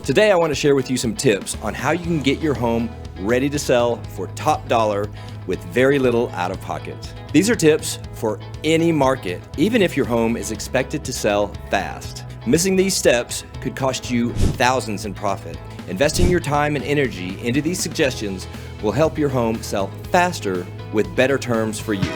Today I want to share with you some tips on how you can get your home ready to sell for top dollar with very little out of pocket. These are tips for any market, even if your home is expected to sell fast. Missing these steps could cost you thousands in profit. Investing your time and energy into these suggestions will help your home sell faster with better terms for you.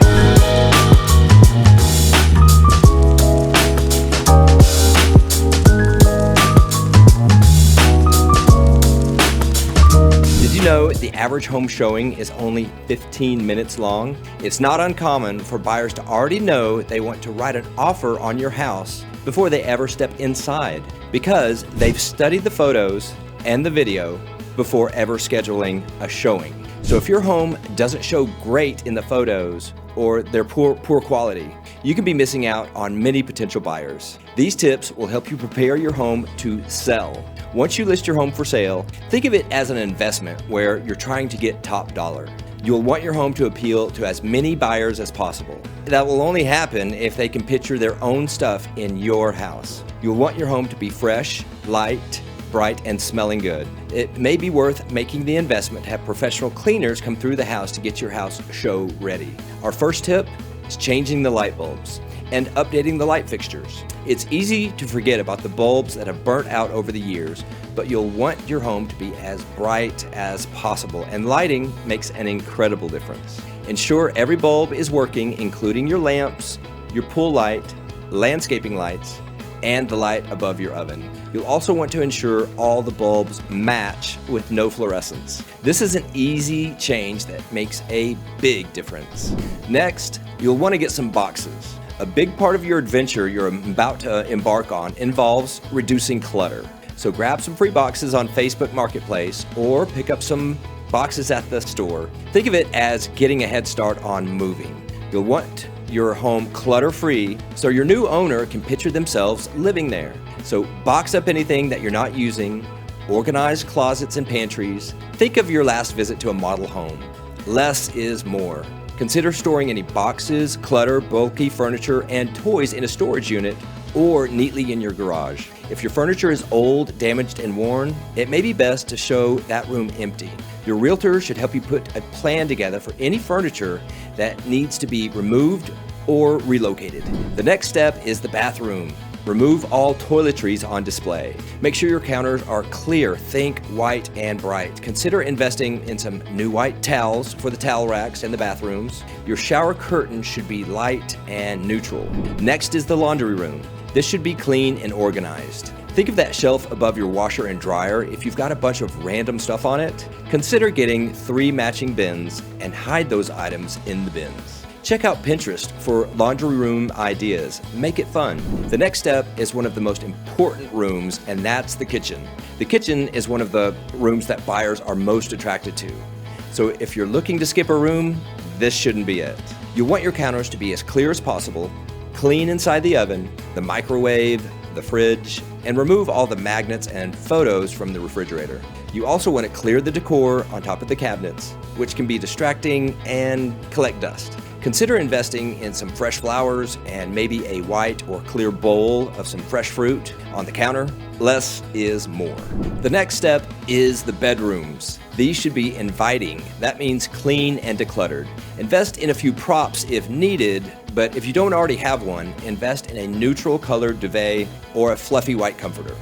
Did you know the average home showing is only 15 minutes long? It's not uncommon for buyers to already know they want to write an offer on your house before they ever step inside because they've studied the photos and the video before ever scheduling a showing. So if your home doesn't show great in the photos or they're poor quality, you can be missing out on many potential buyers. These tips will help you prepare your home to sell. Once you list your home for sale, think of it as an investment where you're trying to get top dollar. You'll want your home to appeal to as many buyers as possible. That will only happen if they can picture their own stuff in your house. You'll want your home to be fresh, light, bright, and smelling good. It may be worth making the investment to have professional cleaners come through the house to get your house show ready. Our first tip is changing the light bulbs and updating the light fixtures. It's easy to forget about the bulbs that have burnt out over the years, but you'll want your home to be as bright as possible, and lighting makes an incredible difference. Ensure every bulb is working, including your lamps, your pool light, landscaping lights, and the light above your oven. You'll also want to ensure all the bulbs match with no fluorescence. This is an easy change that makes a big difference. Next, you'll want to get some boxes. A big part of your adventure you're about to embark on involves reducing clutter. So grab some free boxes on Facebook Marketplace or pick up some boxes at the store. Think of it as getting a head start on moving. You'll want your home clutter-free so your new owner can picture themselves living there. So box up anything that you're not using, organize closets and pantries. Think of your last visit to a model home. Less is more. Consider storing any boxes, clutter, bulky furniture, and toys in a storage unit or neatly in your garage. If your furniture is old, damaged, and worn, it may be best to show that room empty. Your realtor should help you put a plan together for any furniture that needs to be removed or relocated. The next step is the bathroom. Remove all toiletries on display. Make sure your counters are clear, think white and bright. Consider investing in some new white towels for the towel racks and the bathrooms. Your shower curtain should be light and neutral. Next is the laundry room. This should be clean and organized. Think of that shelf above your washer and dryer. If you've got a bunch of random stuff on it, consider getting 3 matching bins and hide those items in the bins. Check out Pinterest for laundry room ideas. Make it fun. The next step is one of the most important rooms, and that's the kitchen. The kitchen is one of the rooms that buyers are most attracted to. So if you're looking to skip a room, this shouldn't be it. You want your counters to be as clear as possible, clean inside the oven, the microwave, the fridge, and remove all the magnets and photos from the refrigerator. You also want to clear the decor on top of the cabinets, which can be distracting and collect dust. Consider investing in some fresh flowers and maybe a white or clear bowl of some fresh fruit on the counter. Less is more. The next step is the bedrooms. These should be inviting. That means clean and decluttered. Invest in a few props if needed, but if you don't already have one, invest in a neutral colored duvet or a fluffy white comforter.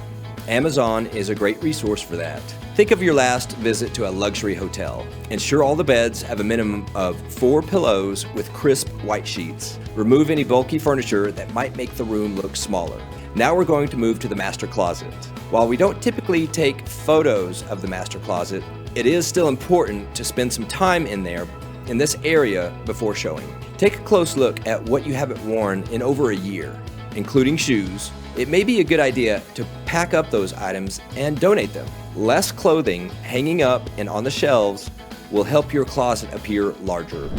Amazon is a great resource for that. Think of your last visit to a luxury hotel. Ensure all the beds have a minimum of 4 pillows with crisp white sheets. Remove any bulky furniture that might make the room look smaller. Now we're going to move to the master closet. While we don't typically take photos of the master closet, it is still important to spend some time in this area before showing. Take a close look at what you haven't worn in over a year, including shoes. It may be a good idea to pack up those items and donate them. Less clothing hanging up and on the shelves will help your closet appear larger.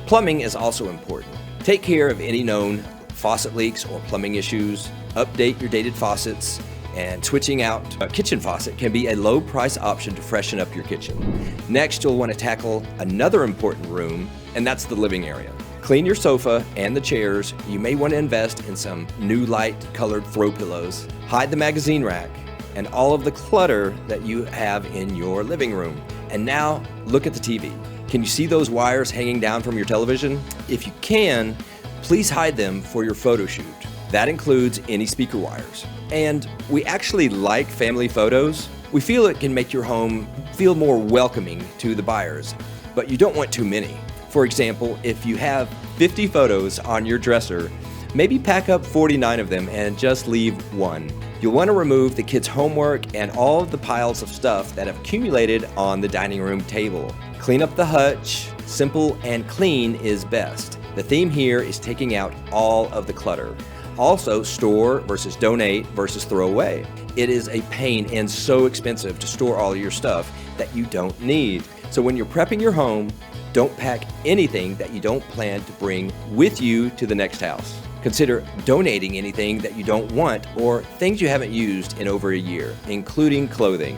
Plumbing is also important. Take care of any known faucet leaks or plumbing issues. Update your dated faucets, and switching out a kitchen faucet can be a low price option to freshen up your kitchen. Next, you'll want to tackle another important room, and that's the living area. Clean your sofa and the chairs. You may want to invest in some new light colored throw pillows. Hide the magazine rack. and all of the clutter that you have in your living room. And now look at the TV. Can you see those wires hanging down from your television? If you can, please hide them for your photo shoot. That includes any speaker wires. And we actually like family photos. We feel it can make your home feel more welcoming to the buyers, but you don't want too many. For example, if you have 50 photos on your dresser, maybe pack up 49 of them and just leave one. You'll want to remove the kids' homework and all of the piles of stuff that have accumulated on the dining room table. Clean up the hutch. Simple and clean is best. The theme here is taking out all of the clutter. Also, store versus donate versus throw away. It is a pain and so expensive to store all of your stuff that you don't need. So when you're prepping your home, don't pack anything that you don't plan to bring with you to the next house. Consider donating anything that you don't want or things you haven't used in over a year, including clothing.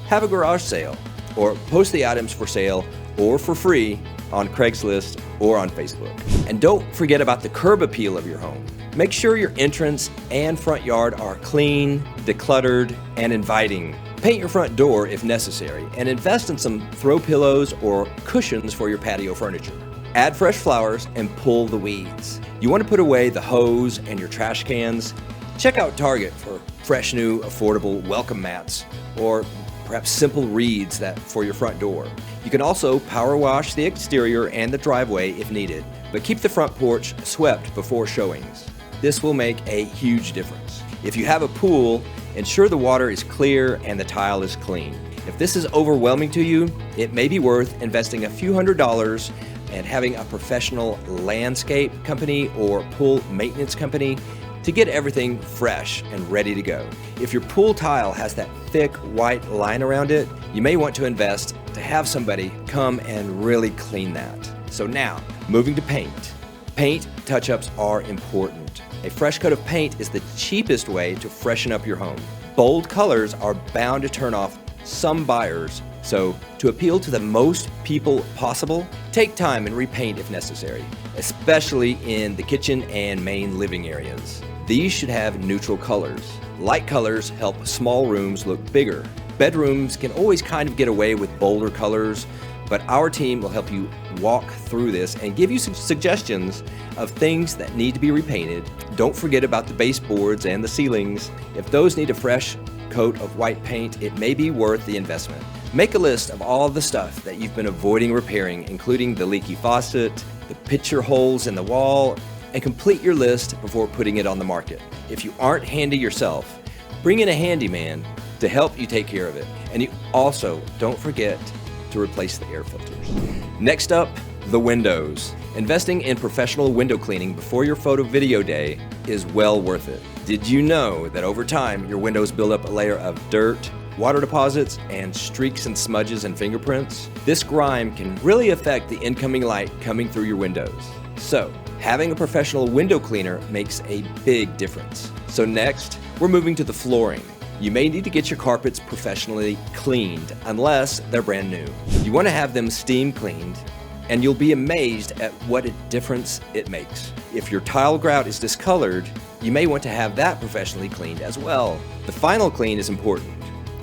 Have a garage sale or post the items for sale or for free on Craigslist or on Facebook. And don't forget about the curb appeal of your home. Make sure your entrance and front yard are clean, decluttered, and inviting. Paint your front door if necessary, and invest in some throw pillows or cushions for your patio furniture. Add fresh flowers and pull the weeds. You want to put away the hose and your trash cans. Check out Target for fresh, new, affordable welcome mats, or perhaps simple reeds for your front door. You can also power wash the exterior and the driveway if needed, but keep the front porch swept before showings. This will make a huge difference. If you have a pool, ensure the water is clear and the tile is clean. If this is overwhelming to you, it may be worth investing a few $100s and having a professional landscape company or pool maintenance company to get everything fresh and ready to go. If your pool tile has that thick white line around it, you may want to invest to have somebody come and really clean that. So now, moving to paint. Paint touch-ups are important. A fresh coat of paint is the cheapest way to freshen up your home. Bold colors are bound to turn off some buyers, so to appeal to the most people possible, take time and repaint if necessary, especially in the kitchen and main living areas. These should have neutral colors. Light colors help small rooms look bigger. Bedrooms can always kind of get away with bolder colors, but our team will help you walk through this and give you some suggestions of things that need to be repainted. Don't forget about the baseboards and the ceilings. If those need a fresh coat of white paint, it may be worth the investment. Make a list of all the stuff that you've been avoiding repairing, including the leaky faucet, the picture holes in the wall, and complete your list before putting it on the market. If you aren't handy yourself, bring in a handyman to help you take care of it. And you also don't forget to replace the air filters. Next up, the windows. Investing in professional window cleaning before your photo video day is well worth it. Did you know that over time, your windows build up a layer of dirt, water deposits, and streaks and smudges and fingerprints? This grime can really affect the incoming light coming through your windows. So, having a professional window cleaner makes a big difference. So next, we're moving to the flooring. You may need to get your carpets professionally cleaned unless they're brand new. You want to have them steam cleaned, and you'll be amazed at what a difference it makes. If your tile grout is discolored, you may want to have that professionally cleaned as well. The final clean is important.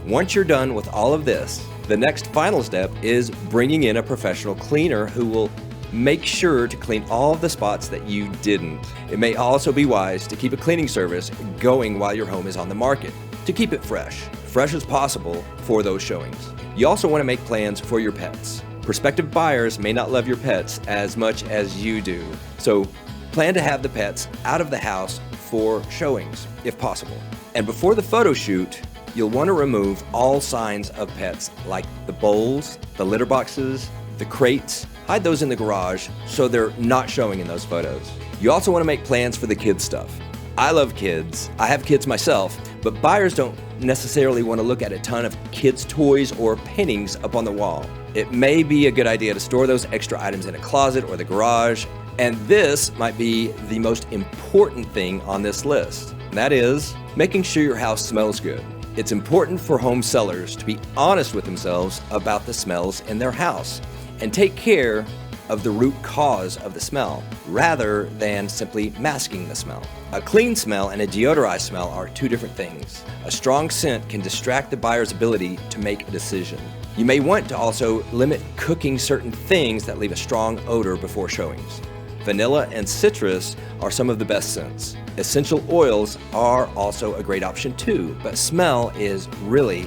Once you're done with all of this, the next final step is bringing in a professional cleaner who will make sure to clean all of the spots that you didn't. It may also be wise to keep a cleaning service going while your home is on the market, to keep it fresh as possible for those showings. You also want to make plans for your pets. Prospective buyers may not love your pets as much as you do, so plan to have the pets out of the house for showings, if possible. And before the photo shoot, you'll want to remove all signs of pets, like the bowls, the litter boxes, the crates. Hide those in the garage so they're not showing in those photos. You also want to make plans for the kids' stuff. I love kids. I have kids myself, but buyers don't necessarily want to look at a ton of kids' toys or paintings up on the wall. It may be a good idea to store those extra items in a closet or the garage, and this might be the most important thing on this list. And that is making sure your house smells good. It's important for home sellers to be honest with themselves about the smells in their house and take care of the root cause of the smell, rather than simply masking the smell. A clean smell and a deodorized smell are two different things. A strong scent can distract the buyer's ability to make a decision. You may want to also limit cooking certain things that leave a strong odor before showings. Vanilla and citrus are some of the best scents. Essential oils are also a great option too, but smell is really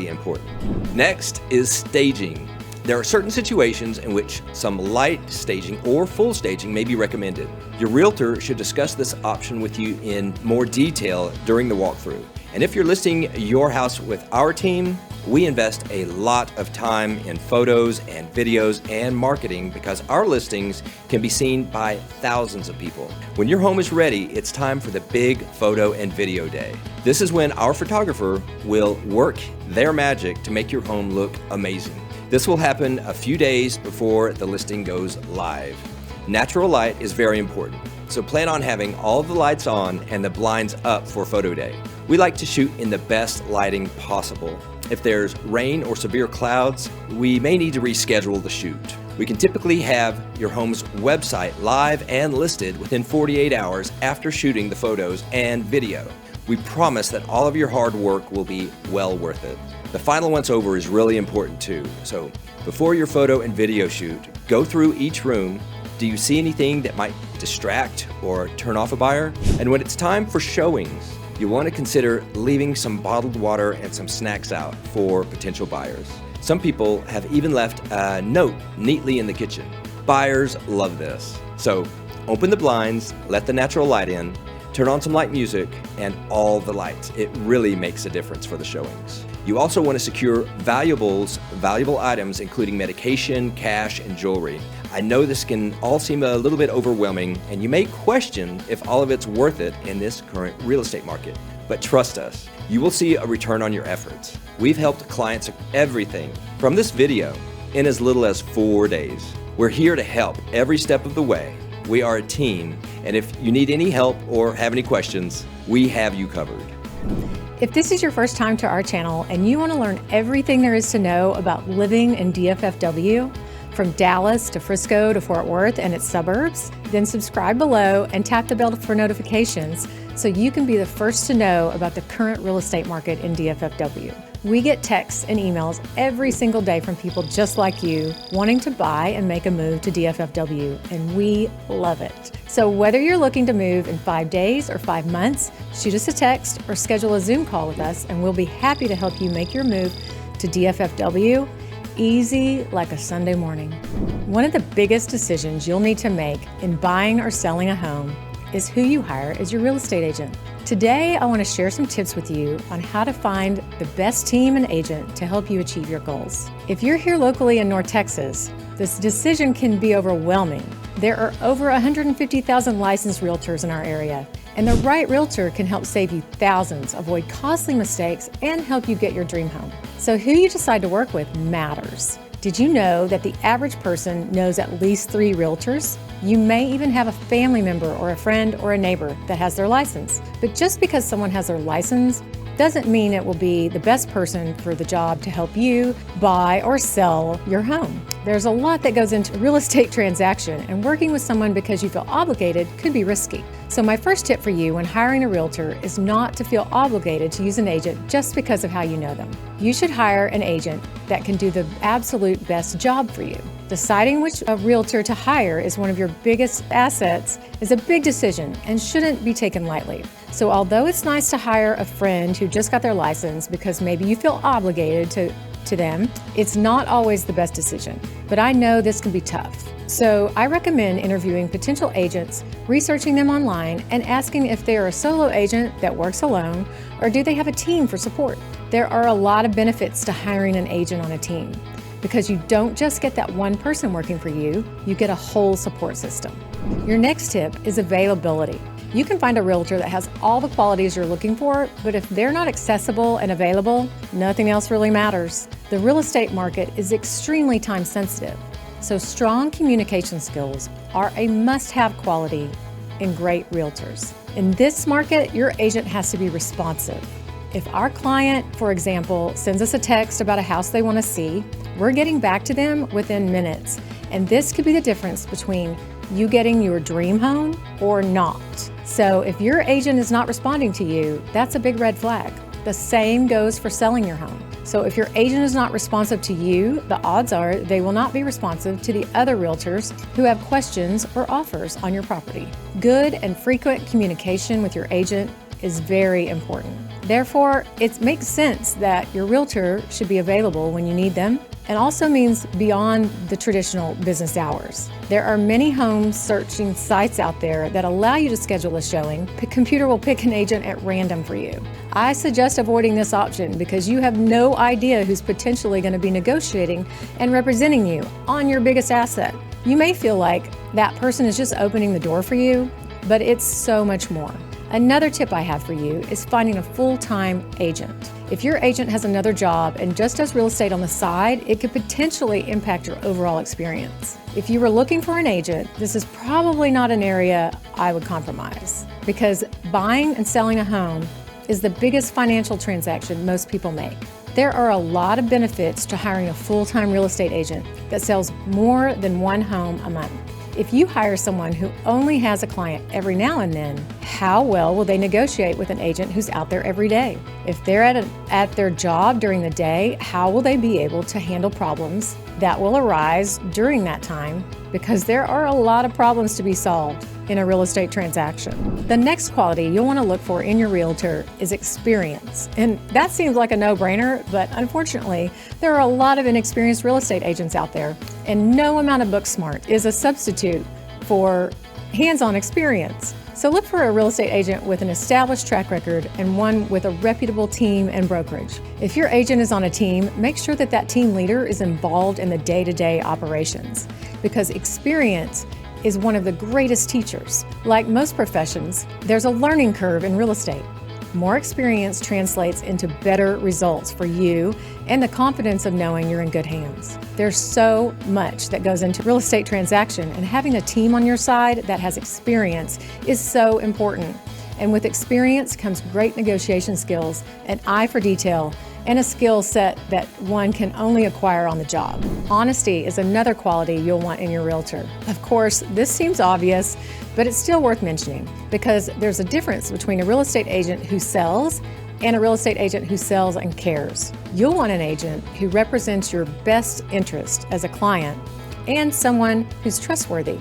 important. Next is staging. There are certain situations in which some light staging or full staging may be recommended. Your realtor should discuss this option with you in more detail during the walkthrough. And if you're listing your house with our team, we invest a lot of time in photos and videos and marketing because our listings can be seen by thousands of people. When your home is ready, it's time for the big photo and video day. This is when our photographer will work their magic to make your home look amazing. This will happen a few days before the listing goes live. Natural light is very important, so plan on having all the lights on and the blinds up for photo day. We like to shoot in the best lighting possible. If there's rain or severe clouds, we may need to reschedule the shoot. We can typically have your home's website live and listed within 48 hours after shooting the photos and video. We promise that all of your hard work will be well worth it. The final once over is really important too. So before your photo and video shoot, go through each room. Do you see anything that might distract or turn off a buyer? And when it's time for showings, you want to consider leaving some bottled water and some snacks out for potential buyers. Some people have even left a note neatly in the kitchen. Buyers love this. So open the blinds, let the natural light in, turn on some light music, and all the lights. It really makes a difference for the showings. You also want to secure valuable items, including medication, cash, and jewelry. I know this can all seem a little bit overwhelming, and you may question if all of it's worth it in this current real estate market. But trust us, you will see a return on your efforts. We've helped clients everything from this video in as little as 4 days. We're here to help every step of the way. We are a team, and if you need any help or have any questions, we have you covered. If this is your first time to our channel and you want to learn everything there is to know about living in DFFW, from Dallas to Frisco to Fort Worth and its suburbs, then subscribe below and tap the bell for notifications so you can be the first to know about the current real estate market in DFFW. We get texts and emails every single day from people just like you wanting to buy and make a move to DFFW, and we love it. So whether you're looking to move in 5 days or 5 months, shoot us a text or schedule a Zoom call with us, and we'll be happy to help you make your move to DFFW easy like a Sunday morning. One of the biggest decisions you'll need to make in buying or selling a home is who you hire as your real estate agent. Today, I want to share some tips with you on how to find the best team and agent to help you achieve your goals. If you're here locally in North Texas, this decision can be overwhelming. There are over 150,000 licensed realtors in our area, and the right realtor can help save you thousands, avoid costly mistakes, and help you get your dream home. So who you decide to work with matters. Did you know that the average person knows at least 3 realtors? You may even have a family member or a friend or a neighbor that has their license. But just because someone has their license doesn't mean it will be the best person for the job to help you buy or sell your home. There's a lot that goes into a real estate transaction, and working with someone because you feel obligated could be risky. So my first tip for you when hiring a realtor is not to feel obligated to use an agent just because of how you know them. You should hire an agent that can do the absolute best job for you. Deciding which realtor to hire is one of your biggest assets is a big decision and shouldn't be taken lightly. So although it's nice to hire a friend who just got their license because maybe you feel obligated to them, it's not always the best decision. But I know this can be tough. So I recommend interviewing potential agents, researching them online, and asking if they are a solo agent that works alone, or do they have a team for support. There are a lot of benefits to hiring an agent on a team, because you don't just get that one person working for you, you get a whole support system. Your next tip is availability. You can find a realtor that has all the qualities you're looking for, but if they're not accessible and available, nothing else really matters. The real estate market is extremely time sensitive, so strong communication skills are a must-have quality in great realtors. In this market, your agent has to be responsive. If our client, for example, sends us a text about a house they want to see, we're getting back to them within minutes. And this could be the difference between you getting your dream home or not. So if your agent is not responding to you, that's a big red flag. The same goes for selling your home. So if your agent is not responsive to you, the odds are they will not be responsive to the other realtors who have questions or offers on your property. Good and frequent communication with your agent is very important. Therefore, it makes sense that your realtor should be available when you need them, and also means beyond the traditional business hours. There are many home searching sites out there that allow you to schedule a showing. The computer will pick an agent at random for you. I suggest avoiding this option because you have no idea who's potentially going to be negotiating and representing you on your biggest asset. You may feel like that person is just opening the door for you, but it's so much more. Another tip I have for you is finding a full-time agent. If your agent has another job and just does real estate on the side, it could potentially impact your overall experience. If you were looking for an agent, this is probably not an area I would compromise, because buying and selling a home is the biggest financial transaction most people make. There are a lot of benefits to hiring a full-time real estate agent that sells more than one home a month. If you hire someone who only has a client every now and then, how well will they negotiate with an agent who's out there every day? If they're at their job during the day, how will they be able to handle problems that will arise during that time? Because there are a lot of problems to be solved in a real estate transaction. The next quality you'll want to look for in your realtor is experience. And that seems like a no-brainer, but unfortunately, there are a lot of inexperienced real estate agents out there, and no amount of book smart is a substitute for hands-on experience. So look for a real estate agent with an established track record and one with a reputable team and brokerage. If your agent is on a team, make sure that that team leader is involved in the day-to-day operations, because experience is one of the greatest teachers. Like most professions, there's a learning curve in real estate. More experience translates into better results for you and the confidence of knowing you're in good hands. There's so much that goes into real estate transaction, and having a team on your side that has experience is so important. And with experience comes great negotiation skills, an eye for detail, and a skill set that one can only acquire on the job. Honesty is another quality you'll want in your realtor. Of course, this seems obvious, but it's still worth mentioning because there's a difference between a real estate agent who sells and a real estate agent who sells and cares. You'll want an agent who represents your best interest as a client and someone who's trustworthy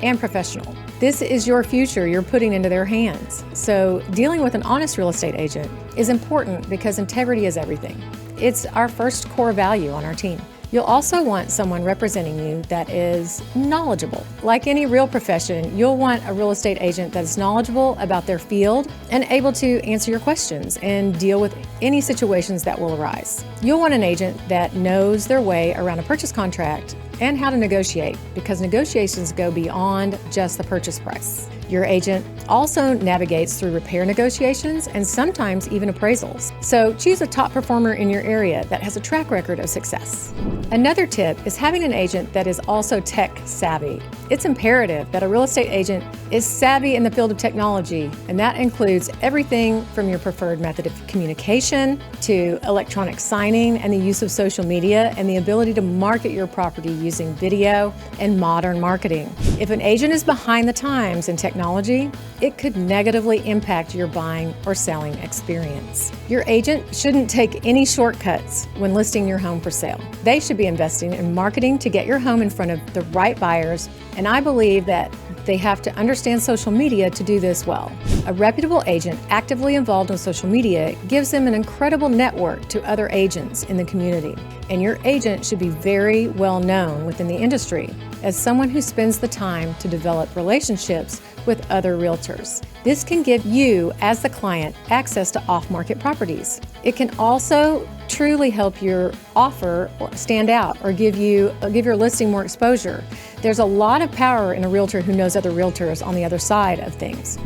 and professional. This is your future you're putting into their hands. So dealing with an honest real estate agent is important because integrity is everything. It's our first core value on our team. You'll also want someone representing you that is knowledgeable. Like any real profession, you'll want a real estate agent that's knowledgeable about their field and able to answer your questions and deal with any situations that will arise. You'll want an agent that knows their way around a purchase contract and how to negotiate, because negotiations go beyond just the purchase price. Your agent also navigates through repair negotiations and sometimes even appraisals. So choose a top performer in your area that has a track record of success. Another tip is having an agent that is also tech savvy. It's imperative that a real estate agent is savvy in the field of technology, and that includes everything from your preferred method of communication to electronic signing and the use of social media and the ability to market your property using video and modern marketing. If an agent is behind the times in technology, it could negatively impact your buying or selling experience. Your agent shouldn't take any shortcuts when listing your home for sale. They should be investing in marketing to get your home in front of the right buyers, and I believe that they have to understand social media to do this well. A reputable agent actively involved in social media gives them an incredible network to other agents in the community. And your agent should be very well known within the industry as someone who spends the time to develop relationships with other realtors. This can give you, as the client, access to off-market properties. It can also truly help your offer stand out or give your listing more exposure. There's a lot of power in a realtor who knows other realtors on the other side of things.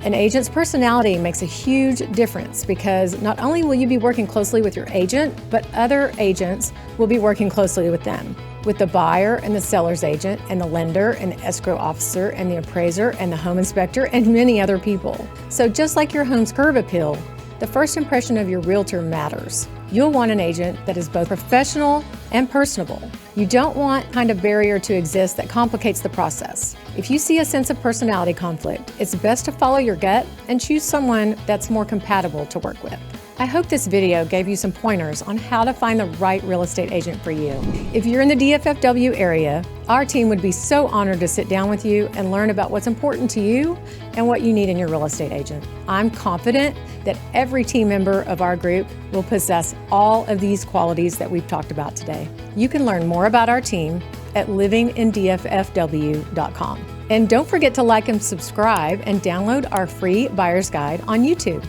An agent's personality makes a huge difference because not only will you be working closely with your agent, but other agents will be working closely with them, with the buyer and the seller's agent and the lender and the escrow officer and the appraiser and the home inspector and many other people. So just like your home's curb appeal, The first impression of your realtor matters. You'll want an agent that is both professional and personable. You don't want kind of barrier to exist that complicates the process. If you see a sense of personality conflict, it's best to follow your gut and choose someone that's more compatible to work with. I hope this video gave you some pointers on how to find the right real estate agent for you. If you're in the DFFW area, our team would be so honored to sit down with you and learn about what's important to you and what you need in your real estate agent. I'm confident that every team member of our group will possess all of these qualities that we've talked about today. You can learn more about our team at livingindffw.com. And don't forget to like and subscribe and download our free buyer's guide on YouTube.